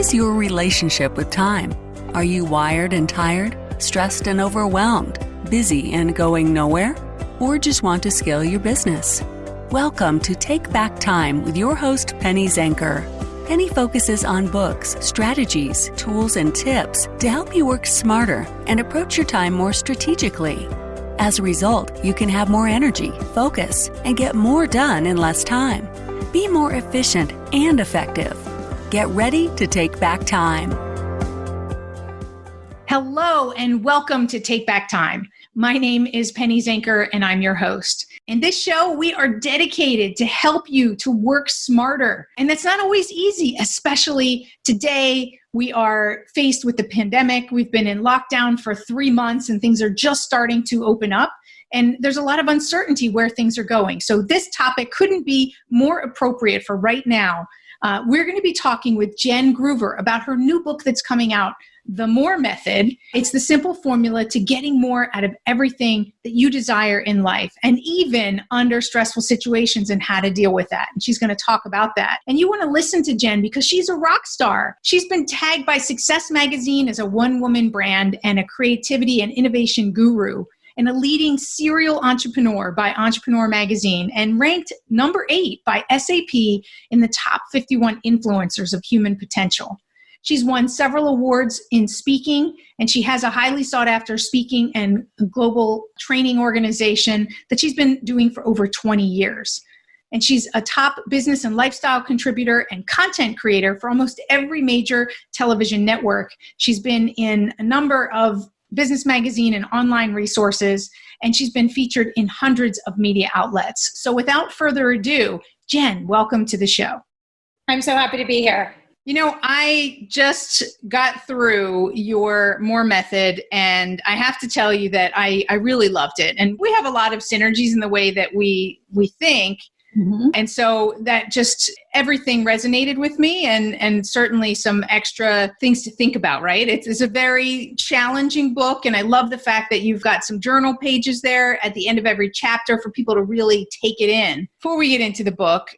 is your relationship with time? Are you wired and tired, stressed and overwhelmed, busy and going nowhere? Or just want to scale your business? Welcome to Take Back Time with your host, Penny Zenker. Penny focuses on books, strategies, tools, and tips to help you work smarter and approach your time more strategically. As a result, you can have more energy, focus, and get more done in less time. Be more efficient and effective. Get ready to take back time. Hello, and welcome to Take Back Time. My name is Penny Zenker, and I'm your host. In this show, we are dedicated to help you to work smarter. And that's not always easy, especially today. We are faced with the pandemic. We've been in lockdown for 3 months, and things are just starting to open up. And there's a lot of uncertainty where things are going. So this topic couldn't be more appropriate for right now. We're going to be talking with Jen Groover about her new book that's coming out, The More Method. It's the simple formula to getting more out of everything that you desire in life, and even under stressful situations, and how to deal with that. And she's going to talk about that. And you want to listen to Jen because she's a rock star. She's been tagged by Success Magazine as a one-woman brand and a creativity and innovation guru, and a leading serial entrepreneur by Entrepreneur Magazine, and ranked number 8 by SAP in the top 51 influencers of human potential. She's won several awards in speaking, and she has a highly sought after speaking and global training organization that she's been doing for over 20 years. And she's a top business and lifestyle contributor and content creator for almost every major television network. She's been in a number of business magazine and online resources, and she's been featured in hundreds of media outlets. So without further ado, Jen, welcome to the show. I'm so happy to be here. You know, I just got through your More Method, and I have to tell you that I really loved it. And we have a lot of synergies in the way that we think. Mm-hmm. And so that just everything resonated with me, and certainly some extra things to think about, right? It's a very challenging book, and I love the fact that you've got some journal pages there at the end of every chapter for people to really take it in. Before we get into the book,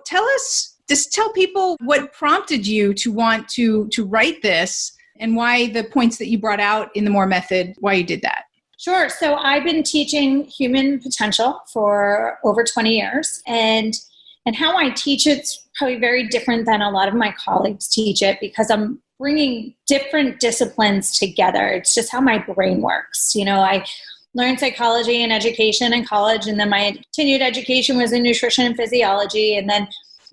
tell people what prompted you to want to write this, and why the points that you brought out in the More Method, why you did that. Sure. So I've been teaching human potential for over 20 years, and how I teach it's probably very different than a lot of my colleagues teach it, because I'm bringing different disciplines together. It's just how my brain works. You know, I learned psychology and education in college, and then my continued education was in nutrition and physiology, and then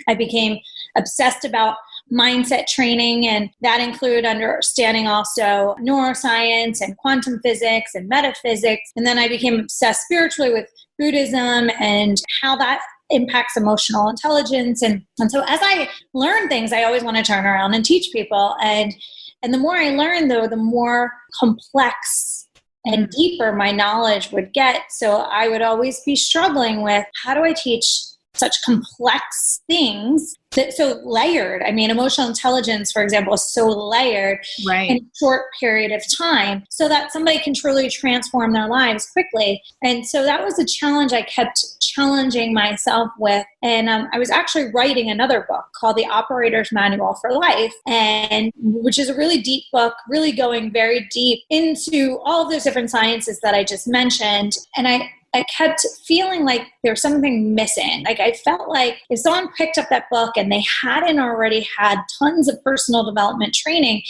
I became obsessed about mindset training, and that included understanding also neuroscience and quantum physics and metaphysics. And then I became obsessed spiritually with Buddhism and how that impacts emotional intelligence. And so as I learn things, I always want to turn around and teach people. And the more I learned, though, the more complex and deeper my knowledge would get. So I would always be struggling with, how do I teach such complex things that so layered? I mean, emotional intelligence, for example, is so layered in a short period of time, so that somebody can truly transform their lives quickly. And so that was a challenge I kept challenging myself with. And I was actually writing another book called The Operator's Manual for Life, and which is a really deep book, really going very deep into all of those different sciences that I just mentioned. And I kept feeling like there was something missing. Like I felt like if someone picked up that book and they hadn't already had tons of personal development training,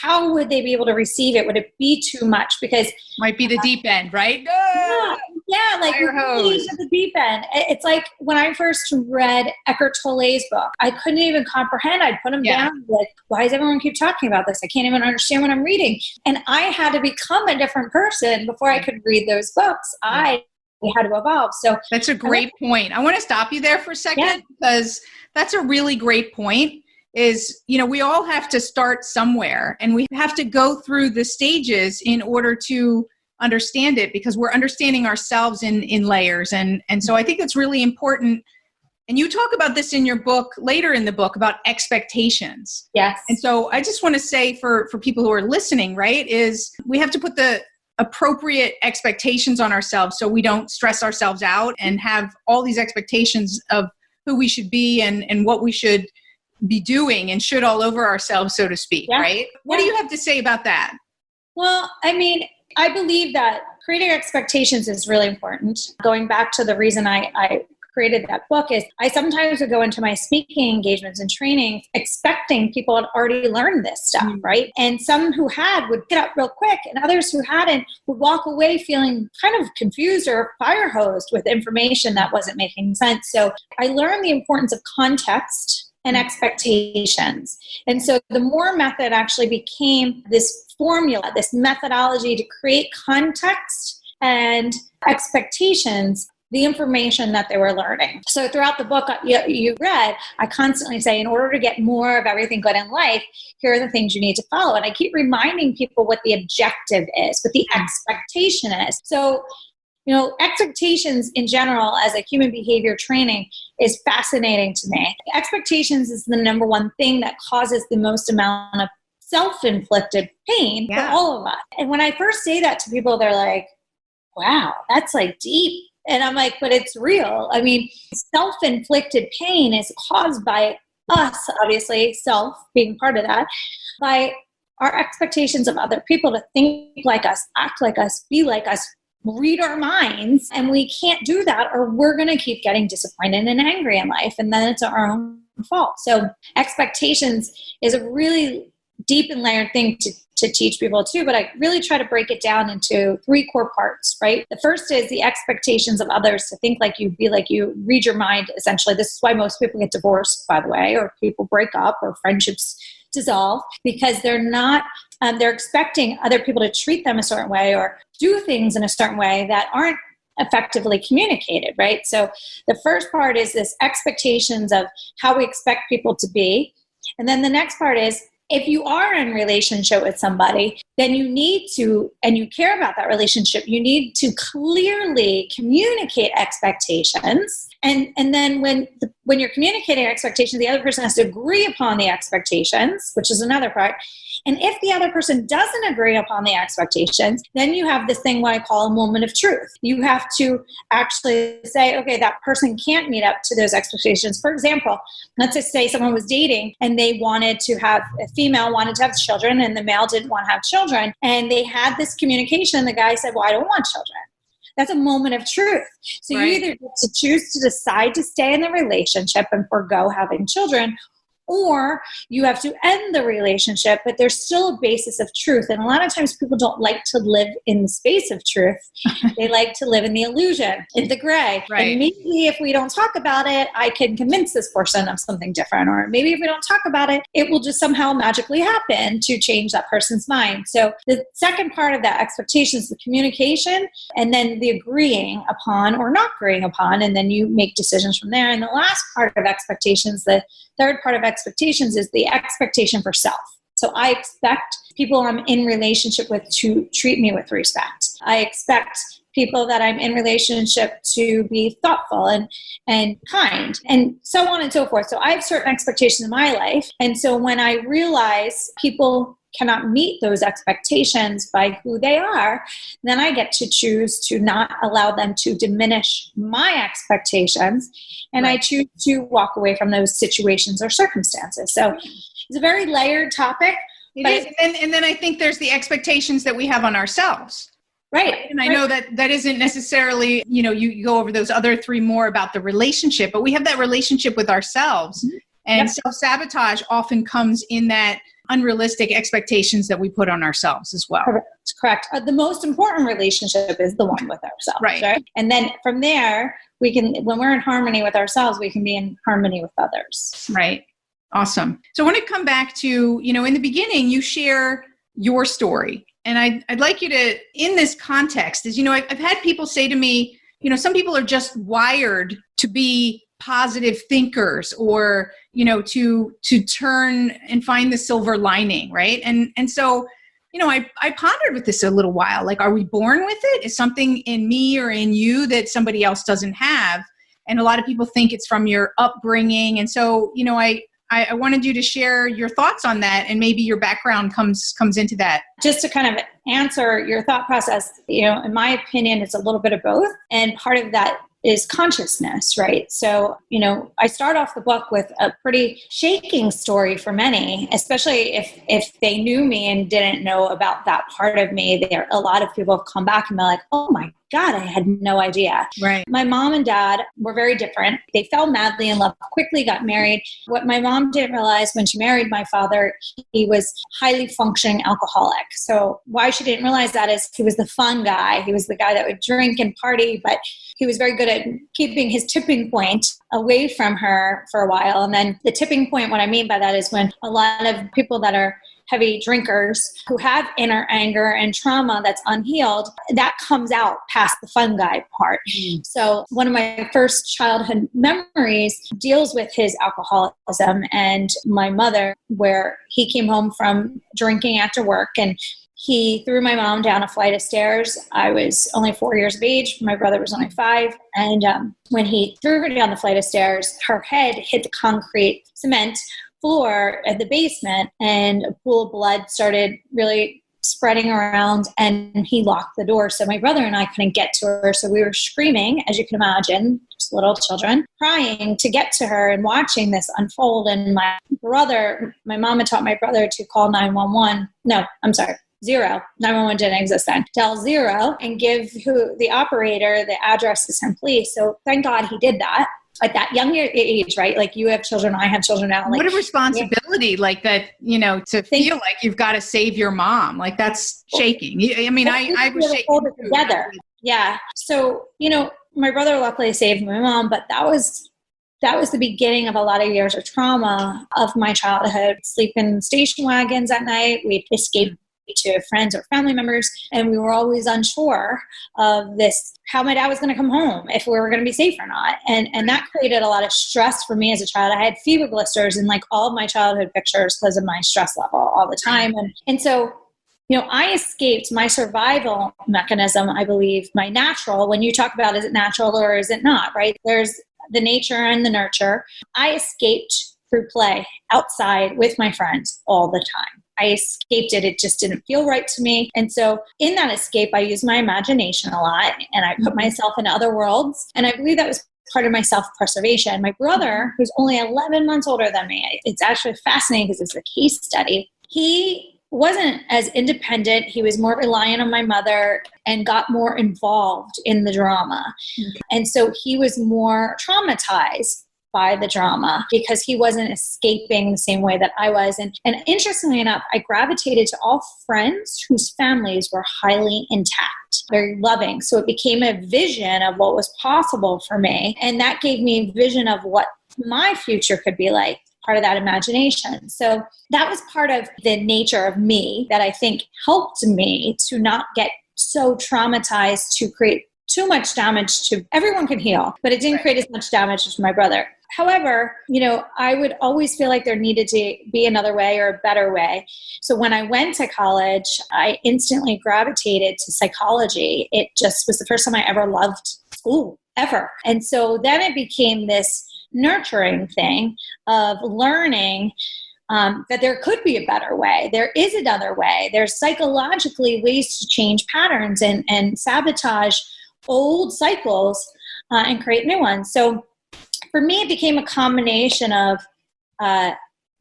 how would they be able to receive it? Would it be too much? Because might be the deep end, right? Yeah, like really to the deep end. It's like when I first read Eckhart Tolle's book, I couldn't even comprehend. I'd put him down, like, why does everyone keep talking about this? I can't even understand what I'm reading. And I had to become a different person before I could read those books. We had to evolve. So that's a great point. I want to stop you there for a second, because that's a really great point. Is, we all have to start somewhere, and we have to go through the stages in order to understand it, because we're understanding ourselves in layers. And so I think it's really important. And you talk about this in your book, later in the book, about expectations. Yes. And so I just want to say for people who are listening, right, is we have to put the appropriate expectations on ourselves so we don't stress ourselves out and have all these expectations of who we should be and what we should be doing and should all over ourselves, so to speak, right? What do you have to say about that? Well, I mean, I believe that creating expectations is really important. Going back to the reason I created that book is I sometimes would go into my speaking engagements and training expecting people had already learned this stuff, right? And some who had would get up real quick, and others who hadn't would walk away feeling kind of confused or fire hosed with information that wasn't making sense. So I learned the importance of context and expectations. And so the MORE method actually became this formula, this methodology to create context and expectations, the information that they were learning. So throughout the book you read, I constantly say, in order to get more of everything good in life, here are the things you need to follow. And I keep reminding people what the objective is, what the expectation is. So, expectations in general as a human behavior training is fascinating to me. Expectations is the number one thing that causes the most amount of self-inflicted pain for all of us. And when I first say that to people, they're like, wow, that's like deep. And I'm like, but it's real. I mean, self-inflicted pain is caused by us, obviously, self being part of that, by our expectations of other people to think like us, act like us, be like us, read our minds. And we can't do that, or we're going to keep getting disappointed and angry in life. And then it's our own fault. So expectations is a really deep and layered thing to teach people too, but I really try to break it down into 3 core parts, right? The first is the expectations of others to think like you, be like you, read your mind, essentially. This is why most people get divorced, by the way, or people break up, or friendships dissolve, because they're not, they're expecting other people to treat them a certain way or do things in a certain way that aren't effectively communicated, right? So the first part is this expectations of how we expect people to be. And then the next part is, if you are in relationship with somebody, then you need to, and you care about that relationship, you need to clearly communicate expectations. And then when you're communicating expectations, the other person has to agree upon the expectations, which is another part. And if the other person doesn't agree upon the expectations, then you have this thing what I call a moment of truth. You have to actually say, okay, that person can't meet up to those expectations. For example, let's just say someone was dating and they wanted to have, a female wanted to have children and the male didn't want to have children. And they had this communication. The guy said, well, I don't want children. That's a moment of truth. So you either get to choose to decide to stay in the relationship and forgo having children, or you have to end the relationship, but there's still a basis of truth. And a lot of times people don't like to live in the space of truth. They like to live in the illusion, in the gray. Right. And maybe if we don't talk about it, I can convince this person of something different. Or maybe if we don't talk about it, it will just somehow magically happen to change that person's mind. So the second part of that expectation is the communication, and then the agreeing upon or not agreeing upon, and then you make decisions from there. And the last part of expectations, the third part of expectations, is the expectation for self. So I expect people I'm in relationship with to treat me with respect. I expect people that I'm in relationship to be thoughtful and kind, and so on and so forth. So I have certain expectations in my life. And so when I realize people cannot meet those expectations by who they are, then I get to choose to not allow them to diminish my expectations. And I choose to walk away from those situations or circumstances. So it's a very layered topic. It is. And then I think there's the expectations that we have on ourselves. Right. And I know that isn't necessarily, you go over those other 3 more about the relationship, but we have that relationship with ourselves. Mm-hmm. And self-sabotage often comes in that unrealistic expectations that we put on ourselves as well. Correct. The most important relationship is the one with ourselves. Right? And then from there, we can, when we're in harmony with ourselves, we can be in harmony with others. Right. Awesome. So I want to come back to, in the beginning, you share your story. And I'd like you to, in this context, is, I've had people say to me, some people are just wired to be positive thinkers, or, to turn and find the silver lining, right? And so, I pondered with this a little while, like, are we born with it? Is something in me or in you that somebody else doesn't have? And a lot of people think it's from your upbringing. And so, I wanted you to share your thoughts on that, and maybe your background comes into that. Just to kind of answer your thought process, in my opinion, it's a little bit of both. And part of that is consciousness, right? So, I start off the book with a pretty shaking story for many, especially if they knew me and didn't know about that part of me. A lot of people have come back and been like, oh my God, I had no idea. Right. My mom and dad were very different. They fell madly in love, quickly got married. What my mom didn't realize when she married my father, he was highly functioning alcoholic. So why she didn't realize that is he was the fun guy. He was the guy that would drink and party, but he was very good at keeping his tipping point away from her for a while. And then the tipping point, what I mean by that is when a lot of people that are heavy drinkers who have inner anger and trauma that's unhealed, that comes out past the fun guy part. So one of my first childhood memories deals with his alcoholism and my mother, where he came home from drinking after work and he threw my mom down a flight of stairs. I was only 4 years of age. My brother was only 5. And when he threw her down the flight of stairs, her head hit the concrete cement floor at the basement, and a pool of blood started really spreading around, and he locked the door. So my brother and I couldn't get to her. So we were screaming, as you can imagine, just little children, crying to get to her and watching this unfold. And my mom had taught my brother to call 911. No, I'm sorry. 0. 911 didn't exist then. Dial 0 and give the operator the address to send police. So thank God he did that at that young age, right? Like you have children, I have children now. Like, what a responsibility, like that, to feel like you've got to save your mom. Like that's shaking. I mean, I was shaking. Hold it together. Yeah. So, my brother luckily saved my mom, but that was the beginning of a lot of years of trauma of my childhood. Sleep in station wagons at night. We'd escape to friends or family members, and we were always unsure of this, how my dad was going to come home, if we were going to be safe or not. And that created a lot of stress for me as a child. I had fever blisters in like all of my childhood pictures because of my stress level all the time. And so, I escaped my survival mechanism, I believe, my natural. When you talk about is it natural or is it not, right? There's the nature and the nurture. I escaped through play outside with my friends all the time. I escaped it. It just didn't feel right to me. And so in that escape, I used my imagination a lot and I put myself in other worlds. And I believe that was part of my self-preservation. My brother, who's only 11 months older than me, it's actually fascinating because it's a case study. He wasn't as independent. He was more reliant on my mother and got more involved in the drama. Okay. And so he was more traumatized by the drama because he wasn't escaping the same way that I was. And interestingly enough, I gravitated to all friends whose families were highly intact, very loving. So it became a vision of what was possible for me. And that gave me a vision of what my future could be like, part of that imagination. So that was part of the nature of me that I think helped me to not get so traumatized to create too much damage to everyone can heal, but it didn't create as much damage as my brother. However, I would always feel like there needed to be another way or a better way. So when I went to college, I instantly gravitated to psychology. It just was the first time I ever loved school, ever. And so then it became this nurturing thing of learning that there could be a better way. There is another way. There's psychologically ways to change patterns and sabotage old cycles and create new ones. So for me, it became a combination of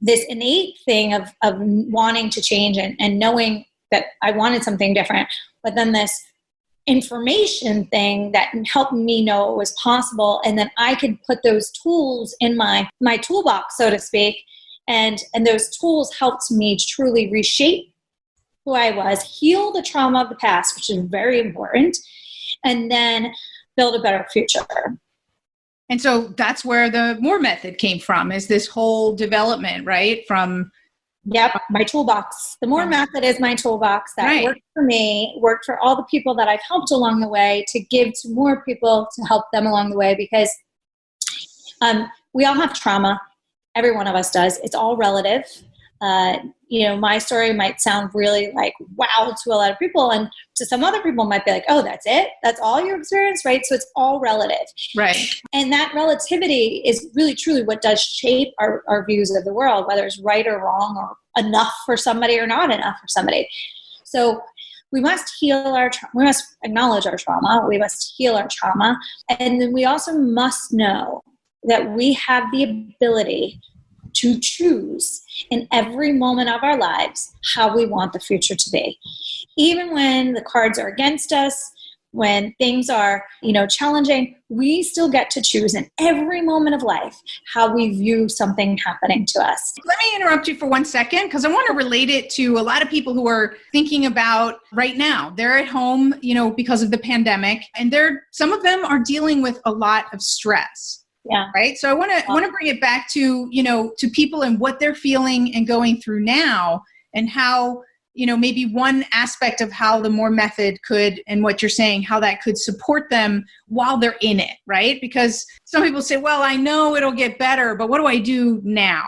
this innate thing of wanting to change and knowing that I wanted something different, but then this information thing that helped me know it was possible. And then I could put those tools in my toolbox, so to speak. And those tools helped me truly reshape who I was, heal the trauma of the past, which is very important, and then build a better future. And so that's where the MORE method came from, is this whole development, right? Yep, my toolbox. The MORE method is my toolbox that worked for me, worked for all the people that I've helped along the way, to give to more people to help them along the way, because we all have trauma. Every one of us does. It's all relative. My story might sound really like wow to a lot of people, and to some other people might be like, oh, that's it? That's all you experience, right? So it's all relative. Right. And that relativity is really truly what does shape our views of the world, whether it's right or wrong or enough for somebody or not enough for somebody. So we must we must acknowledge our trauma. We must heal our trauma. And then we also must know that we have the ability to choose in every moment of our lives how we want the future to be. Even when the cards are against us, when things are, challenging, we still get to choose in every moment of life how we view something happening to us. Let me interrupt you for 1 second, because I want to relate it to a lot of people who are thinking about right now. They're at home, because of the pandemic, and some of them are dealing with a lot of stress. Yeah. Right. So I want to bring it back to, to people and what they're feeling and going through now, and how, maybe one aspect of how the More method could, and what you're saying, how that could support them while they're in it. Right. Because some people say, well, I know it'll get better, but what do I do now?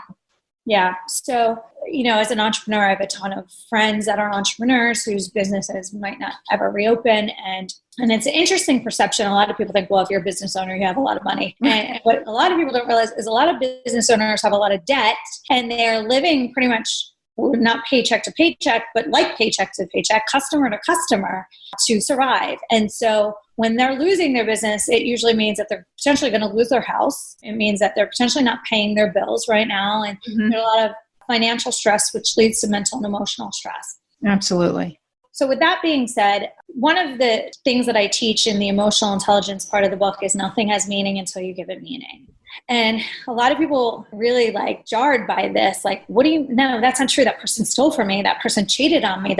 Yeah. So, as an entrepreneur, I have a ton of friends that are entrepreneurs whose businesses might not ever reopen. And it's an interesting perception. A lot of people think, well, if you're a business owner, you have a lot of money. And what a lot of people don't realize is a lot of business owners have a lot of debt, and they're living pretty much not paycheck to paycheck, but like paycheck to paycheck, customer to customer to survive. And so when they're losing their business, it usually means that they're potentially going to lose their house. It means that they're potentially not paying their bills right now. And there's a lot of financial stress, which leads to mental and emotional stress. Absolutely. So with that being said, one of the things that I teach in the emotional intelligence part of the book is nothing has meaning until you give it meaning. And a lot of people really jarred by this. Like, no, that's not true. That person stole from me. That person cheated on me.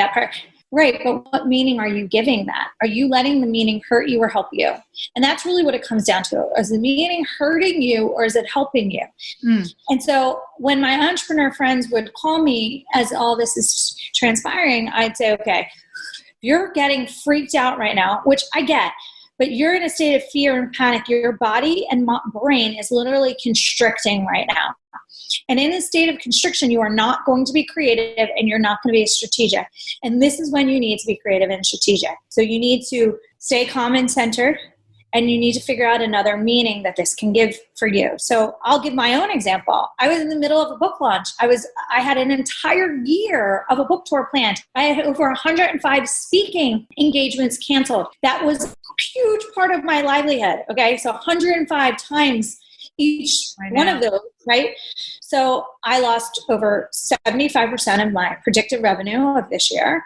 Right. But what meaning are you giving that? Are you letting the meaning hurt you or help you? And that's really what it comes down to. Is the meaning hurting you, or is it helping you? And so when my entrepreneur friends would call me as all this is transpiring, I'd say, okay, you're getting freaked out right now, which I get, but you're in a state of fear and panic. Your body and brain is literally constricting right now. And in a state of constriction, you are not going to be creative, and you're not going to be strategic. And this is when you need to be creative and strategic. So you need to stay calm and centered, and you need to figure out another meaning that this can give for you. So I'll give my own example. I was in the middle of a book launch. I had an entire year of a book tour planned. I had over 105 speaking engagements canceled. That was a huge part of my livelihood. Okay. So 105 times each one of those, right? So I lost over 75% of my predicted revenue of this year.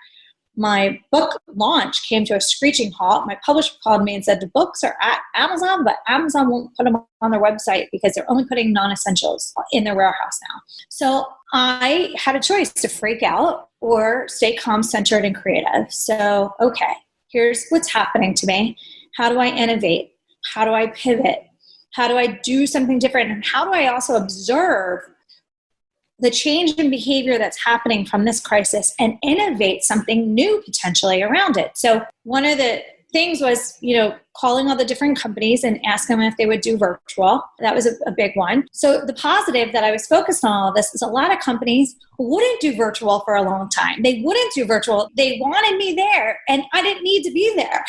My book launch came to a screeching halt. My publisher called me and said, the books are at Amazon, but Amazon won't put them on their website because they're only putting non-essentials in their warehouse now. So I had a choice to freak out or stay calm, centered, and creative. So, okay, here's what's happening to me. How do I innovate? How do I pivot? How do I do something different? And how do I also observe the change in behavior that's happening from this crisis and innovate something new potentially around it? So one of the things was, calling all the different companies and asking them if they would do virtual. That was a big one. So the positive that I was focused on all of this is a lot of companies wouldn't do virtual for a long time. They wouldn't do virtual. They wanted me there, and I didn't need to be there.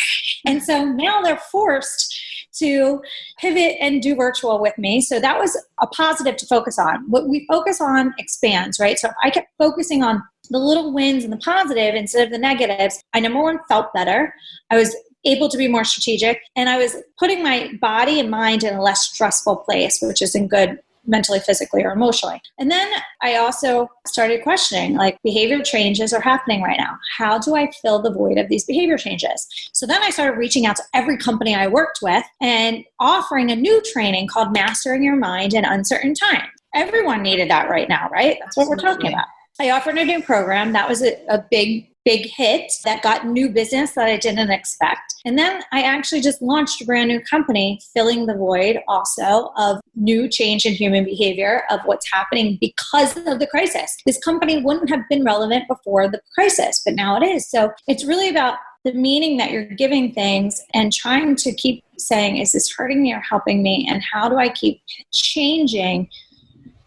And so now they're forced to pivot and do virtual with me. So that was a positive to focus on. What we focus on expands, right? So if I kept focusing on the little wins and the positive instead of the negatives, I, number one, felt better. I was able to be more strategic, and I was putting my body and mind in a less stressful place, which isn't good mentally, physically, or emotionally. And then I also started questioning, behavior changes are happening right now. How do I fill the void of these behavior changes? So then I started reaching out to every company I worked with and offering a new training called Mastering Your Mind in Uncertain Times. Everyone needed that right now, right? That's what we're talking about. I offered a new program. That was a big hit that got new business that I didn't expect. And then I actually just launched a brand new company, filling the void also of new change in human behavior of what's happening because of the crisis. This company wouldn't have been relevant before the crisis, but now it is. So it's really about the meaning that you're giving things and trying to keep saying, is this hurting me or helping me? And how do I keep changing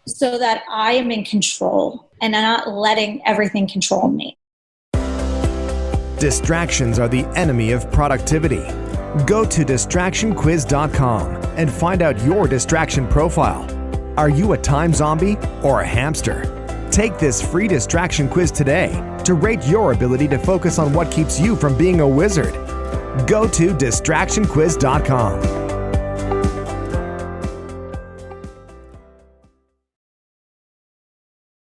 so that I am in control and I'm not letting everything control me? Distractions are the enemy of productivity. Go to distractionquiz.com and find out your distraction profile. Are you a time zombie or a hamster? Take this free distraction quiz today to rate your ability to focus on what keeps you from being a wizard. Go to distractionquiz.com.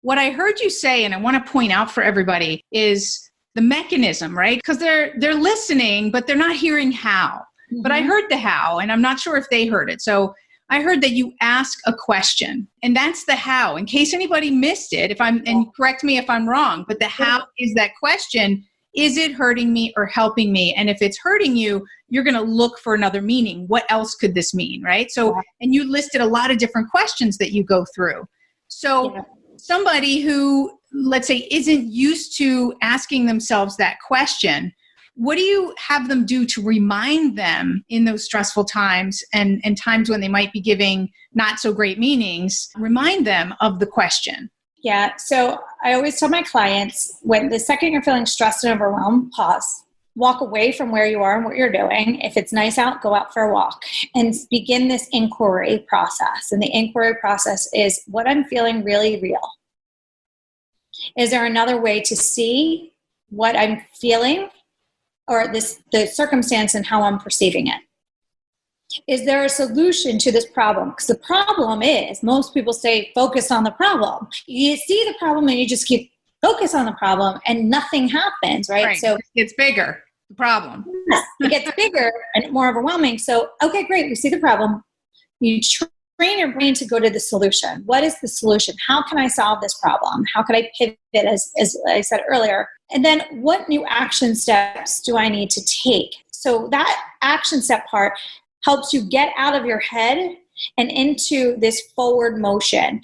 What I heard you say, and I want to point out for everybody, is the mechanism, right? Because they're listening, but they're not hearing how. Mm-hmm. But I heard the how, and I'm not sure if they heard it. So I heard that you ask a question, and that's the how. In case anybody missed it, and correct me if I'm wrong, but the how is that question: is it hurting me or helping me? And if it's hurting you, you're going to look for another meaning. What else could this mean, right? So, and you listed a lot of different questions that you go through. So somebody who, let's say, isn't used to asking themselves that question, what do you have them do to remind them in those stressful times and times when they might be giving not so great meanings, remind them of the question? Yeah. So I always tell my clients, when the second you're feeling stressed and overwhelmed, pause. Walk away from where you are and what you're doing. If it's nice out, go out for a walk and begin this inquiry process. And the inquiry process is, what I'm feeling really real? Is there another way to see what I'm feeling or the circumstance and how I'm perceiving it? Is there a solution to this problem? Because the problem is, most people say, focus on the problem. You see the problem and you just keep focus on the problem and nothing happens, right? So it's bigger, the problem. It gets bigger and more overwhelming. So, okay, great. We see the problem. You train your brain to go to the solution. What is the solution? How can I solve this problem? How can I pivot, as I said earlier? And then what new action steps do I need to take? So that action step part helps you get out of your head and into this forward motion.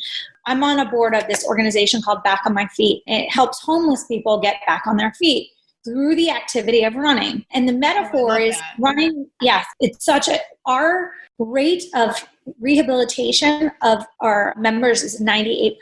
I'm on a board of this organization called Back on My Feet. And it helps homeless people get back on their feet through the activity of running. And the metaphor is running. Yes, it's our rate of rehabilitation of our members is 98%.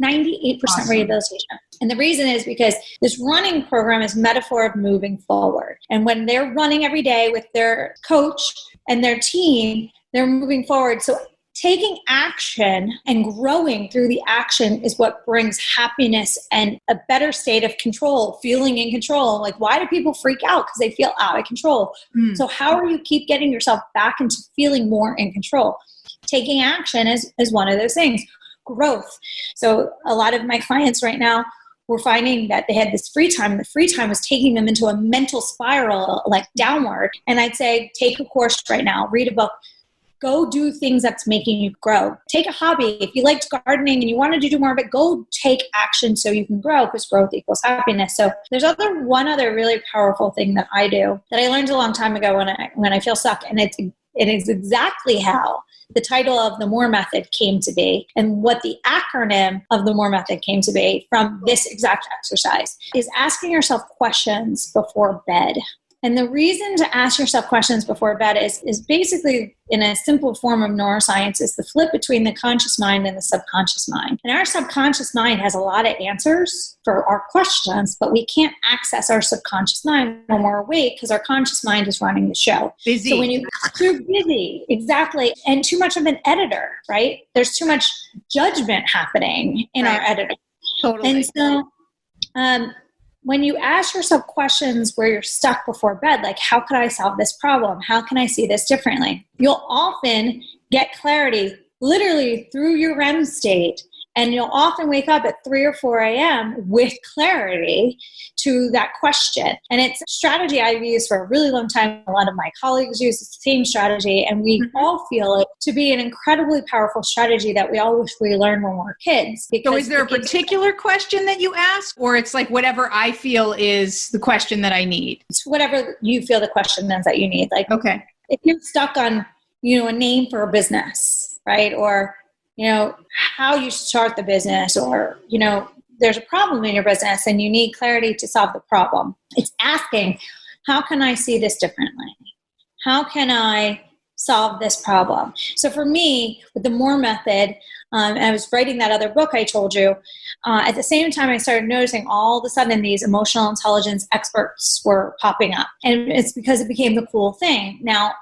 98% awesome. Rehabilitation. And the reason is because this running program is metaphor of moving forward. And when they're running every day with their coach and their team, they're moving forward. So taking action and growing through the action is what brings happiness and a better state of control, feeling in control. Like, why do people freak out? Because they feel out of control. So how do you keep getting yourself back into feeling more in control? Taking action is one of those things. Growth. So a lot of my clients right now were finding that they had this free time, and the free time was taking them into a mental spiral, like downward. And I'd say, take a course right now, read a book, go do things that's making you grow. Take a hobby. If you liked gardening and you wanted to do more of it, go take action so you can grow, because growth equals happiness. So there's one other really powerful thing that I do that I learned a long time ago when I feel stuck. And it is exactly how the title of the MORE method came to be, and what the acronym of the MORE method came to be from this exact exercise is asking yourself questions before bed. And the reason to ask yourself questions before bed is basically, in a simple form of neuroscience, is the flip between the conscious mind and the subconscious mind. And our subconscious mind has a lot of answers for our questions, but we can't access our subconscious mind when we're awake because our conscious mind is running the show. Busy. So when you're too busy, exactly, and too much of an editor, right? There's too much judgment happening in our editor. Totally. And so, when you ask yourself questions where you're stuck before bed, like, how could I solve this problem? How can I see this differently? You'll often get clarity literally through your REM state. And you'll often wake up at 3 or 4 a.m. with clarity to that question. And it's a strategy I've used for a really long time. A lot of my colleagues use the same strategy, and we all feel it to be an incredibly powerful strategy that we all wish we learned when we were kids. So is there a particular question that you ask, or it's like whatever I feel is the question that I need? It's whatever you feel the question is that you need. Like, okay, if you're stuck on, a name for a business, right? Or how you start the business, or, there's a problem in your business and you need clarity to solve the problem. It's asking, how can I see this differently? How can I solve this problem? So for me, with the MORE method, I was writing that other book I told you. At the same time, I started noticing all of a sudden these emotional intelligence experts were popping up. And it's because it became the cool thing. Now,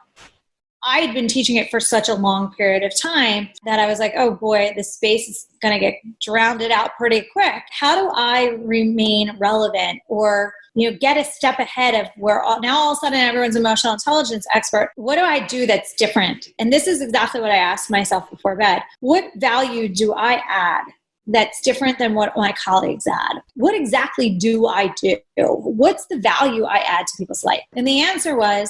I had been teaching it for such a long period of time that I was like, oh boy, this space is going to get drowned out pretty quick. How do I remain relevant or, get a step ahead of where now all of a sudden everyone's an emotional intelligence expert? What do I do that's different? And this is exactly what I asked myself before bed. What value do I add that's different than what my colleagues add? What exactly do I do? What's the value I add to people's life? And the answer was,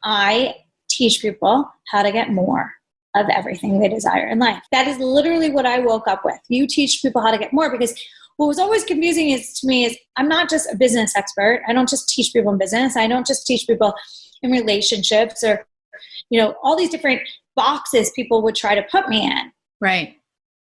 I teach people how to get more of everything they desire in life. That is literally what I woke up with. You teach people how to get more, because what was always confusing to me is I'm not just a business expert. I don't just teach people in business. I don't just teach people in relationships or, all these different boxes people would try to put me in. Right.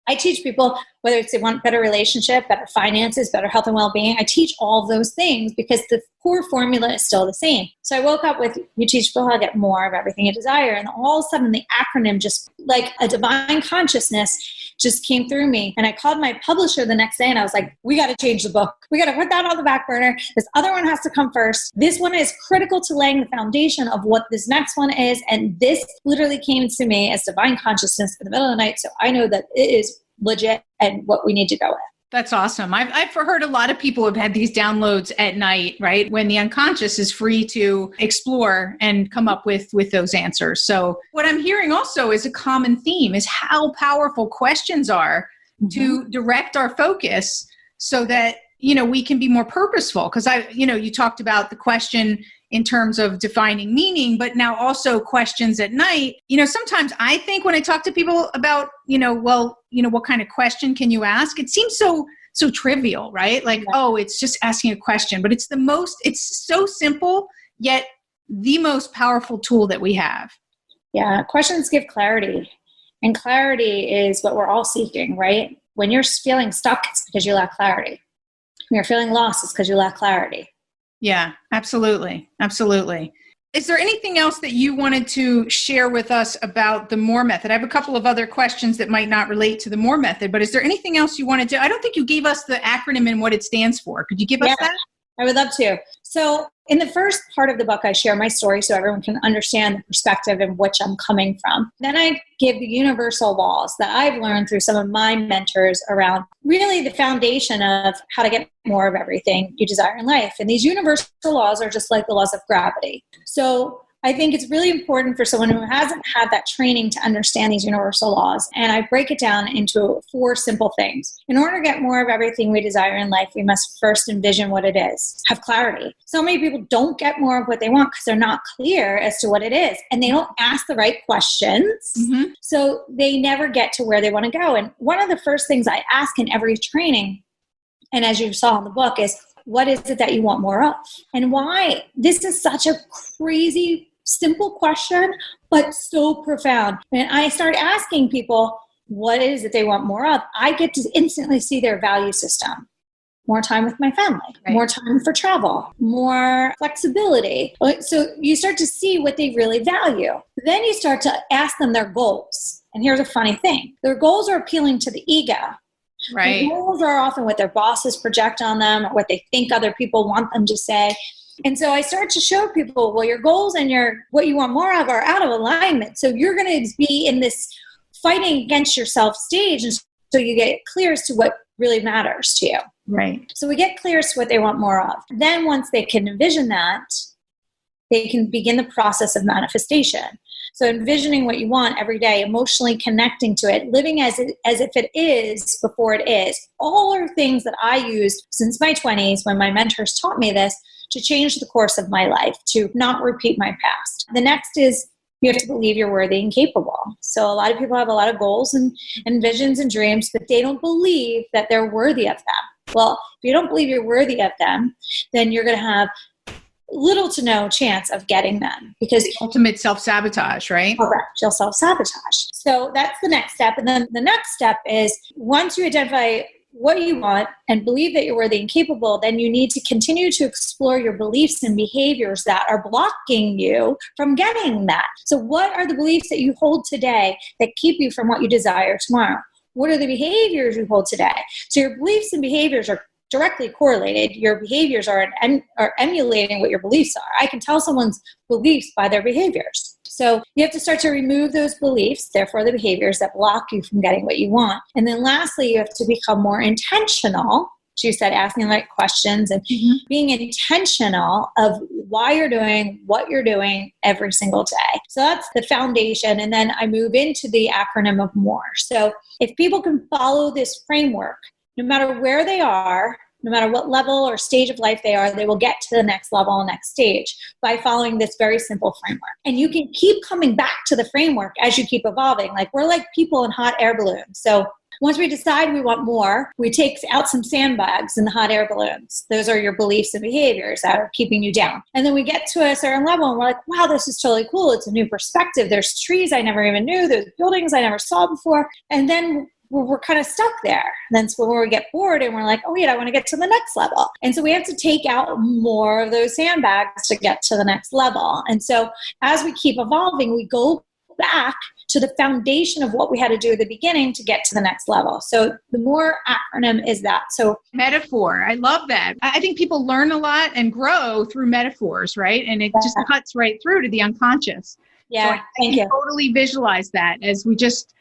I teach people whether it's they want better relationship, better finances, better health and well-being. I teach all of those things because the core formula is still the same. So I woke up with, you teach people how to get more of everything you desire. And all of a sudden the acronym, just like a divine consciousness, just came through me. And I called my publisher the next day and I was like, we got to change the book. We got to put that on the back burner. This other one has to come first. This one is critical to laying the foundation of what this next one is. And this literally came to me as divine consciousness in the middle of the night. So I know that it is legit and what we need to go with. That's awesome. I've heard a lot of people have had these downloads at night, right? When the unconscious is free to explore and come up with those answers. So what I'm hearing also is a common theme is how powerful questions are to direct our focus so that, we can be more purposeful. Because you talked about the question in terms of defining meaning, but now also questions at night. Sometimes I think when I talk to people about, what kind of question can you ask? It seems so trivial, right? Like, oh, it's just asking a question, but it's so simple, yet the most powerful tool that we have. Yeah. Questions give clarity, and clarity is what we're all seeking, right? When you're feeling stuck, it's because you lack clarity. When you're feeling lost, it's because you lack clarity. Yeah, absolutely. Absolutely. Is there anything else that you wanted to share with us about the MORE method? I have a couple of other questions that might not relate to the MORE method, but is there anything else you wanted to? I don't think you gave us the acronym and what it stands for. Could you give us that? I would love to. So in the first part of the book, I share my story so everyone can understand the perspective in which I'm coming from. Then I give the universal laws that I've learned through some of my mentors around really the foundation of how to get more of everything you desire in life. And these universal laws are just like the laws of gravity. So I think it's really important for someone who hasn't had that training to understand these universal laws. And I break it down into 4 simple things. In order to get more of everything we desire in life, we must first envision what it is, have clarity. So many people don't get more of what they want because they're not clear as to what it is. And they don't ask the right questions. Mm-hmm. So they never get to where they want to go. And one of the first things I ask in every training, and as you saw in the book, is what is it that you want more of? And why? This is such a crazy simple question, but so profound. When I start asking people what it is that they want more of, I get to instantly see their value system. More time with my family, more time for travel, more flexibility. So you start to see what they really value. Then you start to ask them their goals. And here's a funny thing. Their goals are appealing to the ego. Right. Their goals are often what their bosses project on them or what they think other people want them to say. And so I start to show people, well, your goals and what you want more of are out of alignment. So you're going to be in this fighting against yourself stage. And so you get clear as to what really matters to you. Right. So we get clear as to what they want more of. Then once they can envision that, they can begin the process of manifestation. So envisioning what you want every day, emotionally connecting to it, living as if it is before it is. All are things that I used since my 20s when my mentors taught me this to change the course of my life, to not repeat my past. The next is you have to believe you're worthy and capable. So a lot of people have a lot of goals and visions and dreams, but they don't believe that they're worthy of them. Well, if you don't believe you're worthy of them, then you're going to have little to no chance of getting them, because ultimate self-sabotage, right? Correct. You'll self-sabotage. So that's the next step. And then the next step is once you identify what you want and believe that you're worthy and capable, then you need to continue to explore your beliefs and behaviors that are blocking you from getting that. So what are the beliefs that you hold today that keep you from what you desire tomorrow? What are the behaviors you hold today? So your beliefs and behaviors are directly correlated. Your behaviors are emulating what your beliefs are. I can tell someone's beliefs by their behaviors. So you have to start to remove those beliefs, therefore the behaviors that block you from getting what you want. And then lastly, you have to become more intentional. She said, asking the right questions and being intentional of why you're doing what you're doing every single day. So that's the foundation. And then I move into the acronym of MORE. So if people can follow this framework, no matter where they are, no matter what level or stage of life they are, they will get to the next level and next stage by following this very simple framework. And you can keep coming back to the framework as you keep evolving. Like we're like people in hot air balloons. So once we decide we want more, we take out some sandbags in the hot air balloons. Those are your beliefs and behaviors that are keeping you down. And then we get to a certain level and we're like, wow, this is totally cool. It's a new perspective. There's trees I never even knew. There's buildings I never saw before. And then we're kind of stuck there. And then so when we get bored and we're like, oh, wait, I want to get to the next level. And so we have to take out more of those sandbags to get to the next level. And so as we keep evolving, we go back to the foundation of what we had to do at the beginning to get to the next level. So the MORE acronym is that. So metaphor. I love that. I think people learn a lot and grow through metaphors, right? And it just cuts right through to the unconscious. Yeah, so thank you. Totally visualize that as we just,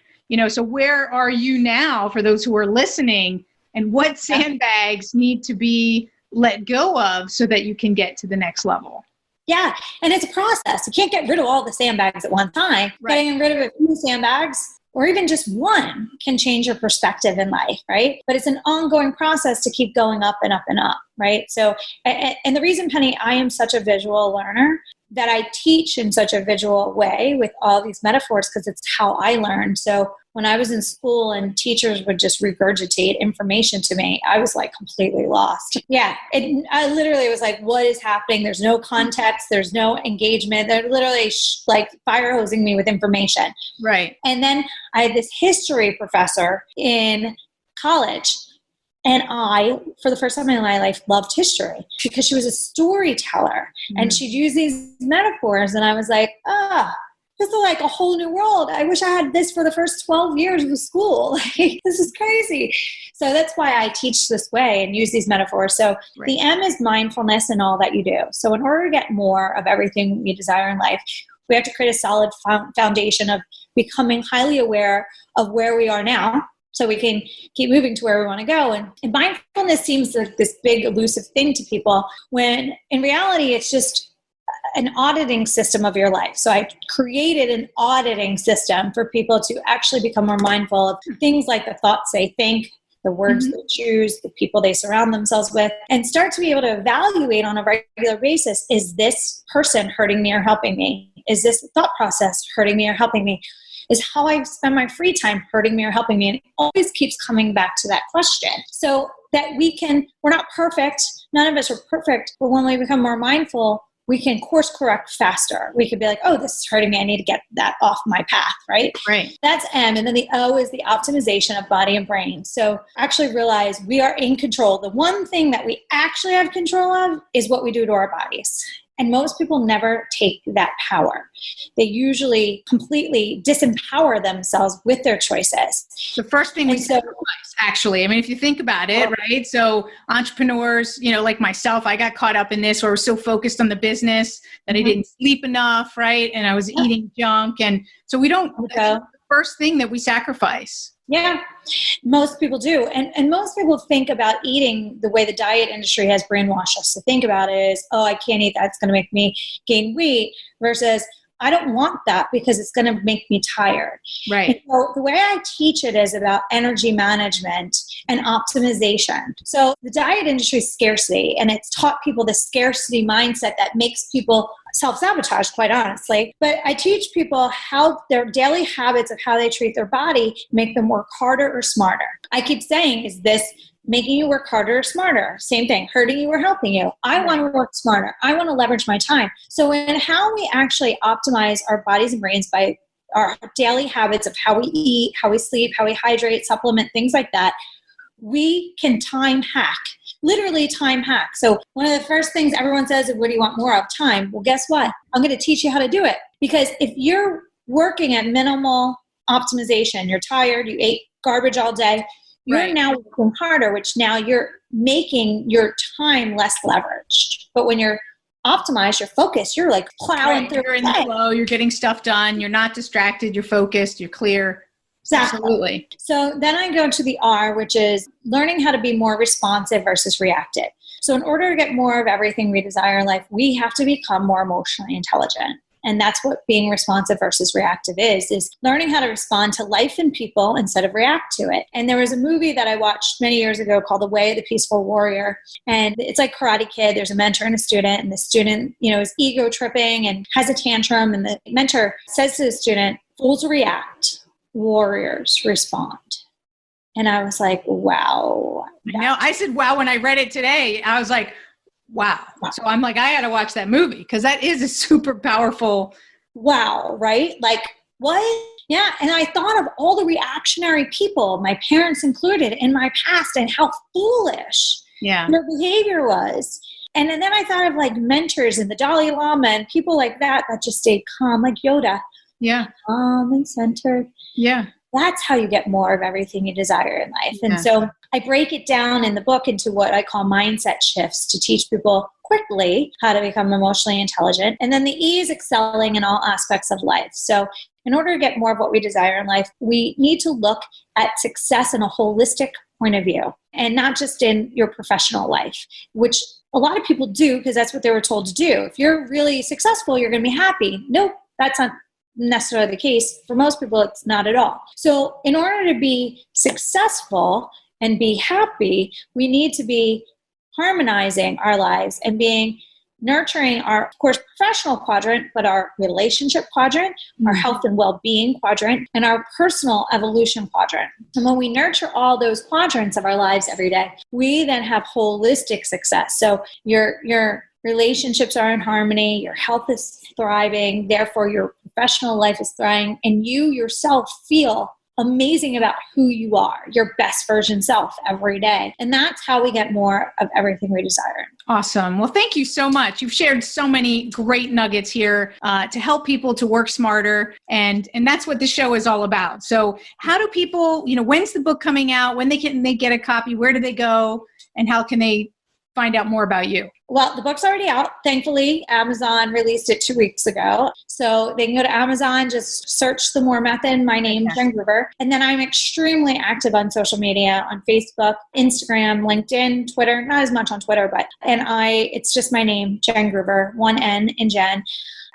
so where are you now for those who are listening, and what sandbags need to be let go of so that you can get to the next level? Yeah. And it's a process. You can't get rid of all the sandbags at one time. Right. Getting rid of a few sandbags or even just one can change your perspective in life, right? But it's an ongoing process to keep going up and up and up, right? So, and the reason, Penny, I am such a visual learner, that I teach in such a visual way with all these metaphors, because it's how I learned. So when I was in school and teachers would just regurgitate information to me, I was like completely lost. Yeah. I literally was like, what is happening? There's no context. There's no engagement. They're literally like fire hosing me with information. Right. And then I had this history professor in college. And I, for the first time in my life, loved history because she was a storyteller and she'd use these metaphors. And I was like, this is like a whole new world. I wish I had this for the first 12 years of school. This is crazy. So that's why I teach this way and use these metaphors. So the M is mindfulness in all that you do. So in order to get more of everything we desire in life, we have to create a solid foundation of becoming highly aware of where we are now, so we can keep moving to where we want to go. And mindfulness seems like this big elusive thing to people, when in reality, it's just an auditing system of your life. So I created an auditing system for people to actually become more mindful of things like the thoughts they think, the words they choose, the people they surround themselves with, and start to be able to evaluate on a regular basis, is this person hurting me or helping me? Is this thought process hurting me or helping me? Is how I spend my free time hurting me or helping me? And it always keeps coming back to that question. So that we're not perfect. None of us are perfect. But when we become more mindful, we can course correct faster. We could be like, oh, this is hurting me. I need to get that off my path, right? Right. That's M. And then the O is the optimization of body and brain. So actually realize we are in control. The one thing that we actually have control of is what we do to our bodies. And most people never take that power. They usually completely disempower themselves with their choices. The first thing we sacrifice, actually. I mean, if you think about it, right? So entrepreneurs, like myself, I got caught up in this, or was so focused on the business that I didn't sleep enough, right? And I was eating junk. And so that's the first thing that we sacrifice. Yeah, most people do. And most people think about eating the way the diet industry has brainwashed us to think about it is, oh, I can't eat that. It's going to make me gain weight, versus I don't want that because it's going to make me tired. Right. And so the way I teach it is about energy management and optimization. So the diet industry is scarcity, and it's taught people the scarcity mindset that makes people self-sabotage, quite honestly. But I teach people how their daily habits of how they treat their body make them work harder or smarter. I keep saying, is this making you work harder or smarter? Same thing, hurting you or helping you? I want to work smarter. I want to leverage my time. So in how we actually optimize our bodies and brains by our daily habits of how we eat, how we sleep, how we hydrate, supplement, things like that, we can time hack. Literally time hack. So one of the first things everyone says is, what do you want more of? Time. Well, guess what? I'm going to teach you how to do it. Because if you're working at minimal optimization, you're tired, you ate garbage all day, You're Right. now working harder, which now you're making your time less leveraged. But when you're optimized, you're focused, you're like plowing Right. through. You're in the flow, you're getting stuff done, you're not distracted, you're focused, you're clear. Exactly. Absolutely. So then I go to the R, which is learning how to be more responsive versus reactive. So in order to get more of everything we desire in life, we have to become more emotionally intelligent. And that's what being responsive versus reactive is learning how to respond to life and people instead of react to it. And there was a movie that I watched many years ago called The Way of the Peaceful Warrior. And it's like Karate Kid. There's a mentor and a student, and the student, is ego tripping and has a tantrum. And the mentor says to the student, "Fools react, warriors respond." And I was like, wow. I said, wow, when I read it today. I was like, wow. So I'm like, I got to watch that movie because that is a super powerful. Wow, right? Like, what? Yeah. And I thought of all the reactionary people, my parents included, in my past, and how foolish their behavior was. And then I thought of like mentors and the Dalai Lama and people like that just stayed calm, like Yoda. Yeah. Calm and centered. Yeah. That's how you get more of everything you desire in life. And so I break it down in the book into what I call mindset shifts to teach people quickly how to become emotionally intelligent. And then the E is excelling in all aspects of life. So in order to get more of what we desire in life, we need to look at success in a holistic point of view and not just in your professional life, which a lot of people do because that's what they were told to do. If you're really successful, you're going to be happy. Nope, that's not necessarily the case. For most people, it's not at all. So in order to be successful and be happy, we need to be harmonizing our lives and nurturing our, of course, professional quadrant, but our relationship quadrant, our health and well-being quadrant, and our personal evolution quadrant. And when we nurture all those quadrants of our lives every day, we then have holistic success. So your relationships are in harmony, your health is thriving, therefore your professional life is thriving, and you yourself feel amazing about who you are, your best version self every day. And that's how we get more of everything we desire. Awesome. Well, thank you so much. You've shared so many great nuggets here to help people to work smarter. And that's what the show is all about. So how do people, when's the book coming out? When they get a copy? Where do they go? And how can they find out more about you? Well, the book's already out. Thankfully, Amazon released it 2 weeks ago. So they can go to Amazon, just search The More Method, my name, Jen Gruber. And then I'm extremely active on social media, on Facebook, Instagram, LinkedIn, Twitter, not as much on Twitter, it's just my name, Jen Gruber, 1 N in Jen.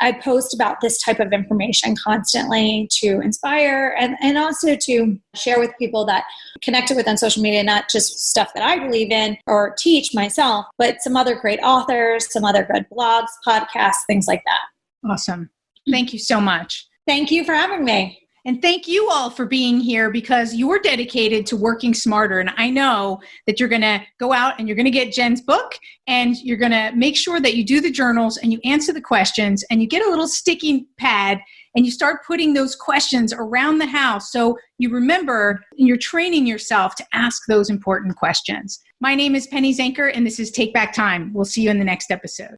I post about this type of information constantly to inspire and also to share with people that connected with on social media, not just stuff that I believe in or teach myself, but some other great authors, some other good blogs, podcasts, things like that. Awesome. Thank you so much. Thank you for having me. And thank you all for being here because you're dedicated to working smarter. And I know that you're going to go out and you're going to get Jen's book and you're going to make sure that you do the journals and you answer the questions and you get a little sticky pad and you start putting those questions around the house. So you remember and you're training yourself to ask those important questions. My name is Penny Zanker and this is Take Back Time. We'll see you in the next episode.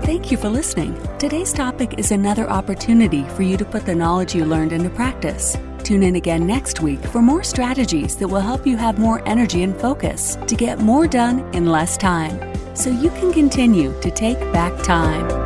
Thank you for listening. Today's topic is another opportunity for you to put the knowledge you learned into practice. Tune in again next week for more strategies that will help you have more energy and focus to get more done in less time, so you can continue to take back time.